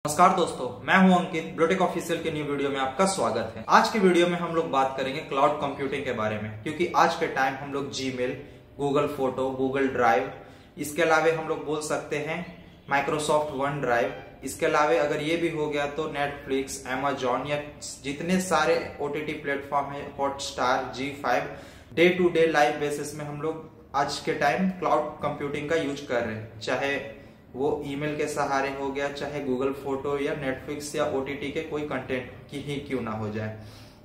नमस्कार दोस्तों, मैं हूं अंकित। ब्लूटेक ऑफिशियल के न्यू वीडियो में आपका स्वागत है। आज के वीडियो में हम लोग बात करेंगे क्लाउड कंप्यूटिंग के बारे में, क्योंकि आज के टाइम हम लोग Gmail, Google photo, Google drive, इसके अलावा हम लोग बोल सकते हैं माइक्रोसॉफ्ट वन ड्राइव, इसके अलावा अगर ये भी हो गया तो नेटफ्लिक्स, अमेजॉन या जितने सारे ओटीटी प्लेटफॉर्म है, Hotstar, ZEE5, day to day live basis में हम लोग आज के टाइम क्लाउड कंप्यूटिंग का यूज कर रहे हैं। चाहे वो ईमेल के सहारे हो गया, चाहे गूगल फोटो या नेटफ्लिक्स या ओटीटी के कोई कंटेंट की ही क्यों ना हो जाए।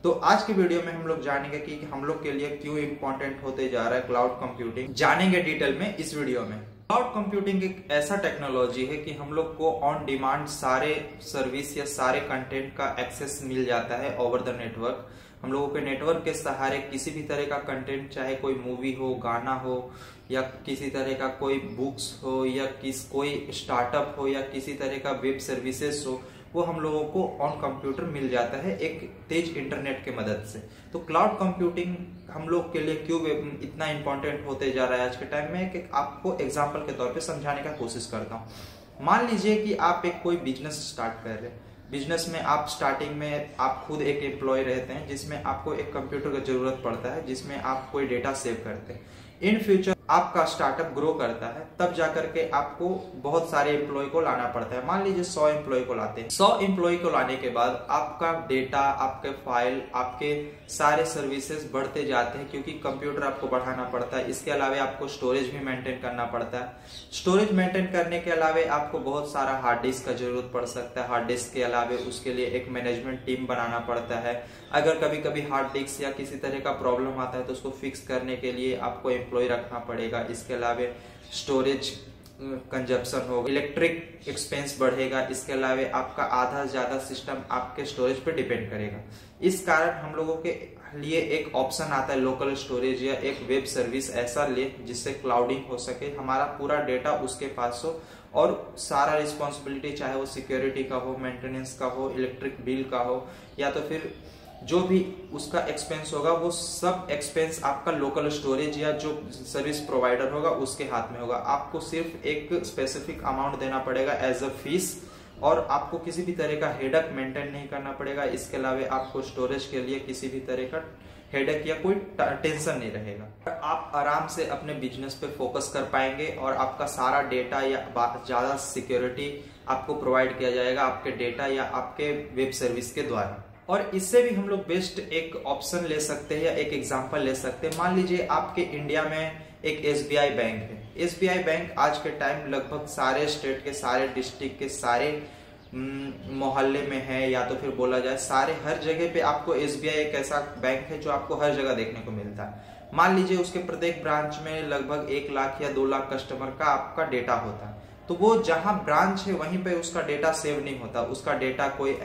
तो आज की वीडियो में हम लोग जानेंगे कि हम लोग के लिए क्यों इंपॉर्टेंट होते जा रहा है क्लाउड कंप्यूटिंग, जानेंगे डिटेल में इस वीडियो में। क्लाउड कंप्यूटिंग एक ऐसा टेक्नोलॉजी है कि हम लोग को ऑन डिमांड सारे सर्विस या सारे कंटेंट का एक्सेस मिल जाता है ओवर द नेटवर्क। हम लोगों के नेटवर्क के सहारे किसी भी तरह का कंटेंट, चाहे कोई मूवी हो, गाना हो, या किसी तरह का कोई बुक्स हो, या कोई स्टार्टअप हो, या किसी तरह का वेब सर्विसेज हो, वो हम लोगों को ऑन कंप्यूटर मिल जाता है एक तेज इंटरनेट के मदद से। तो क्लाउड कंप्यूटिंग हम लोग के लिए क्यों इतना इंपॉर्टेंट होते जा रहा है आज के टाइम में, कि आपको एग्जाम्पल के तौर पे समझाने का कोशिश करता हूँ। मान लीजिए कि आप एक कोई बिजनेस स्टार्ट कर रहे हैं। बिजनेस में आप स्टार्टिंग में आप खुद एक एम्प्लॉय रहते हैं, जिसमें आपको एक कंप्यूटर की जरूरत पड़ता है, जिसमें आप कोई डेटा सेव करते हैं। इन फ्यूचर आपका स्टार्टअप ग्रो करता है, तब जाकर के आपको बहुत सारे एम्प्लॉय को लाना पड़ता है। मान लीजिए 100 एम्प्लॉय को लाते हैं। 100 एम्प्लॉय को लाने के बाद आपका डेटा, आपके फाइल, आपके सारे सर्विसेज बढ़ते जाते हैं, क्योंकि कंप्यूटर आपको बढ़ाना पड़ता है। इसके अलावा आपको स्टोरेज भी मेंटेन करना पड़ता है। स्टोरेज मेंटेन करने के अलावा आपको बहुत सारा हार्ड डिस्क का जरूरत पड़ सकता है। हार्ड डिस्क के अलावा उसके लिए एक मैनेजमेंट टीम बनाना पड़ता है। अगर कभी कभी हार्ड डिस्क या किसी तरह का प्रॉब्लम आता है तो उसको फिक्स करने के लिए आपको एम्प्लॉय रखना पड़ेगा। इसके अलावा स्टोरेज कंजप्शन होगा, इलेक्ट्रिक एक्सपेंस बढ़ेगा। इसके अलावा आपका आधा से ज्यादा सिस्टम आपके स्टोरेज पे डिपेंड करेगा। इस कारण हम लोगों के लिए एक ऑप्शन आता है लोकल स्टोरेज या एक वेब सर्विस ऐसा ले जिससे क्लाउडिंग हो सके, हमारा पूरा डेटा उसके पास हो और सारा रिस्पॉन्सिबिलिटी, चाहे वो सिक्योरिटी का हो, मेंटेनेंस का हो, इलेक्ट्रिक बिल का हो, या तो फिर जो भी उसका एक्सपेंस होगा, वो सब एक्सपेंस आपका लोकल स्टोरेज या जो सर्विस प्रोवाइडर होगा उसके हाथ में होगा। आपको सिर्फ एक स्पेसिफिक अमाउंट देना पड़ेगा एज अ फीस, और आपको किसी भी तरह का हेडक मेंटेन नहीं करना पड़ेगा। इसके अलावा आपको स्टोरेज के लिए किसी भी तरह का हेडक या कोई टेंशन नहीं रहेगा। आप आराम से अपने बिजनेस पे फोकस कर पाएंगे और आपका सारा डेटा या ज्यादा सिक्योरिटी आपको प्रोवाइड किया जाएगा आपके डेटा या आपके वेब सर्विस के द्वारा। और इससे भी हम लोग बेस्ट एक ऑप्शन ले सकते हैं या एक एग्जांपल ले सकते हैं। मान लीजिए आपके इंडिया में एक एसबीआई बैंक है। एसबीआई बैंक आज के टाइम लगभग सारे स्टेट के, सारे डिस्ट्रिक्ट के, सारे मोहल्ले में है, या तो फिर बोला जाए सारे हर जगह पे आपको एसबीआई एक ऐसा बैंक है जो आपको हर जगह देखने को मिलता है। मान लीजिए उसके प्रत्येक ब्रांच में लगभग 1 लाख या 2 लाख कस्टमर का आपका डेटा होता है। तो वो जहां ब्रांच है वहीं पे उसका डेटा सेव नहीं होता, उसका डेटा कोई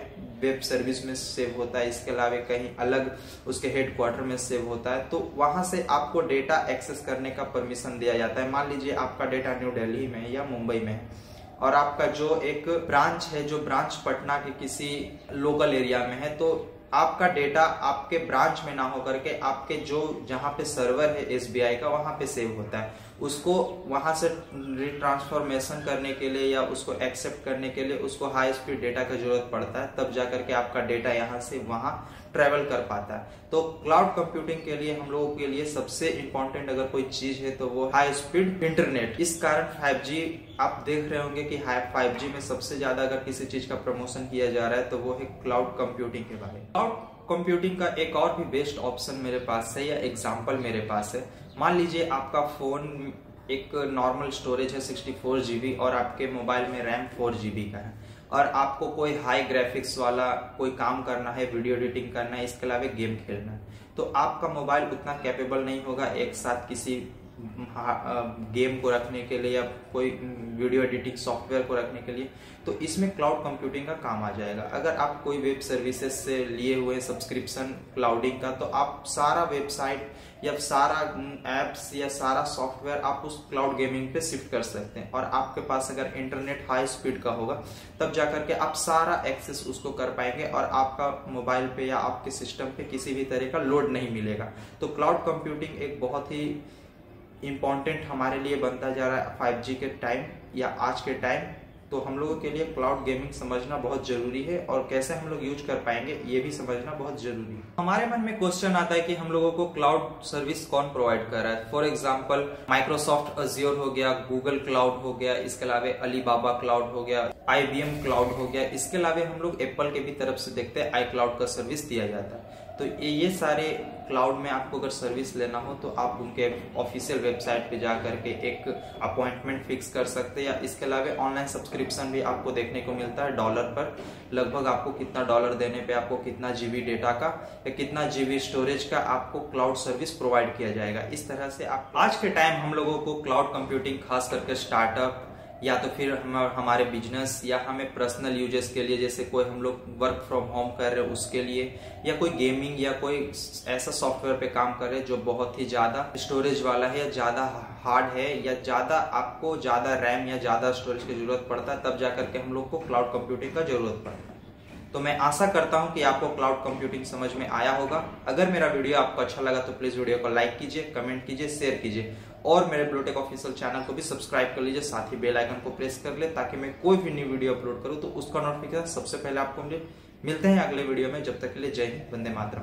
वेब सर्विस में सेव होता है, इसके अलावा कहीं अलग उसके हेडक्वार्टर में सेव होता है। तो वहां से आपको डेटा एक्सेस करने का परमिशन दिया जाता है। मान लीजिए आपका डेटा न्यू दिल्ली में है या मुंबई में है, और आपका जो एक ब्रांच है, जो ब्रांच पटना के किसी लोकल एरिया में है, तो आपका डेटा आपके ब्रांच में ना होकर के आपके जो जहां पे सर्वर है एसबीआई का, वहां पे सेव होता है। उसको वहां से रिट्रांसफॉर्मेशन करने के लिए या उसको एक्सेप्ट करने के लिए उसको हाई स्पीड डेटा की जरूरत पड़ता है, तब जाकर के आपका डेटा यहाँ से वहां ट्रेवल कर पाता है। तो क्लाउड कंप्यूटिंग के लिए हम लोगों के लिए सबसे इंपॉर्टेंट अगर कोई चीज है तो वो हाई स्पीड इंटरनेट। इस कारण 5G आप देख रहे होंगे कि 5G में सबसे ज्यादा अगर किसी चीज का प्रमोशन किया जा रहा है तो वो है क्लाउड कंप्यूटिंग के बारे में। क्लाउड कंप्यूटिंग का एक और भी बेस्ट ऑप्शन मेरे पास है या एग्जाम्पल मेरे पास है। मान लीजिए आपका फोन एक नॉर्मल स्टोरेज है 64 GB और आपके मोबाइल में रैम 4 GB का है, और आपको कोई हाई ग्राफिक्स वाला कोई काम करना है, वीडियो एडिटिंग करना है, इसके अलावा गेम खेलना है, तो आपका मोबाइल उतना कैपेबल नहीं होगा एक साथ किसी गेम को रखने के लिए या कोई वीडियो एडिटिंग सॉफ्टवेयर को रखने के लिए। तो इसमें क्लाउड कंप्यूटिंग का काम आ जाएगा। अगर आप कोई वेब सर्विसेज से लिए हुए सब्सक्रिप्शन क्लाउडिंग का, तो आप सारा वेबसाइट या सारा एप्स या सारा सॉफ्टवेयर आप उस क्लाउड गेमिंग पे शिफ्ट कर सकते हैं। और आपके पास अगर इंटरनेट हाई स्पीड का होगा तब जाकर के आप सारा एक्सेस उसको कर पाएंगे और आपका मोबाइल पे या आपके सिस्टम पे किसी भी तरह का लोड नहीं मिलेगा। तो क्लाउड कंप्यूटिंग एक बहुत ही इम्पॉर्टेंट हमारे लिए बनता जा रहा है 5G के टाइम या आज के टाइम तो हम लोगों के लिए क्लाउड गेमिंग समझना बहुत जरूरी है और कैसे हम लोग यूज कर पाएंगे ये भी समझना बहुत जरूरी है। हमारे मन में क्वेश्चन आता है कि हम लोगों को क्लाउड सर्विस कौन प्रोवाइड कर रहा है। फॉर एग्जांपल माइक्रोसॉफ्ट अज्योर हो गया, गूगल क्लाउड हो गया, इसके अलावा अलीबाबा क्लाउड हो गया, IBM क्लाउड हो गया। इसके अलावा हम लोग एप्पल के भी तरफ से देखते हैं iCloud का सर्विस दिया जाता है। तो ये सारे क्लाउड में आपको अगर सर्विस लेना हो तो आप उनके ऑफिशियल वेबसाइट पे जा करके एक अपॉइंटमेंट फिक्स कर सकते हैं, या इसके अलावा ऑनलाइन सब्सक्रिप्शन भी आपको देखने को मिलता है डॉलर पर। लगभग आपको कितना डॉलर देने पे आपको कितना GB डेटा का या कितना GB स्टोरेज का आपको क्लाउड सर्विस प्रोवाइड किया जाएगा। इस तरह से आप आज के टाइम हम लोगों को क्लाउड कंप्यूटिंग खास करके स्टार्टअप या तो फिर हमारे बिजनेस या हमें पर्सनल यूजेस के लिए, जैसे कोई हम लोग वर्क फ्रॉम होम कर रहे हैं उसके लिए, या कोई गेमिंग या कोई ऐसा सॉफ्टवेयर पे काम कर रहे हैं जो बहुत ही ज्यादा स्टोरेज वाला है या ज्यादा हार्ड है या ज्यादा आपको ज्यादा रैम या ज्यादा स्टोरेज की जरूरत पड़ता है, तब जाकर के हम लोग को क्लाउड कंप्यूटिंग का जरूरत पड़ता है। तो मैं आशा करता हूं कि आपको क्लाउड कंप्यूटिंग समझ में आया होगा। अगर मेरा वीडियो आपको अच्छा लगा तो प्लीज वीडियो को लाइक कीजिए, कमेंट कीजिए, शेयर कीजिए और मेरे ब्लूटेक ऑफिशियल चैनल को भी सब्सक्राइब कर लीजिए। साथ ही बेल आइकन को प्रेस कर ले ताकि मैं कोई भी न्यू वीडियो अपलोड करूं तो उसका नोटिफिकेशन सबसे पहले आपको मिले। मिलते हैं अगले वीडियो में, जब तक के लिए जय हिंद, वंदे मातरम।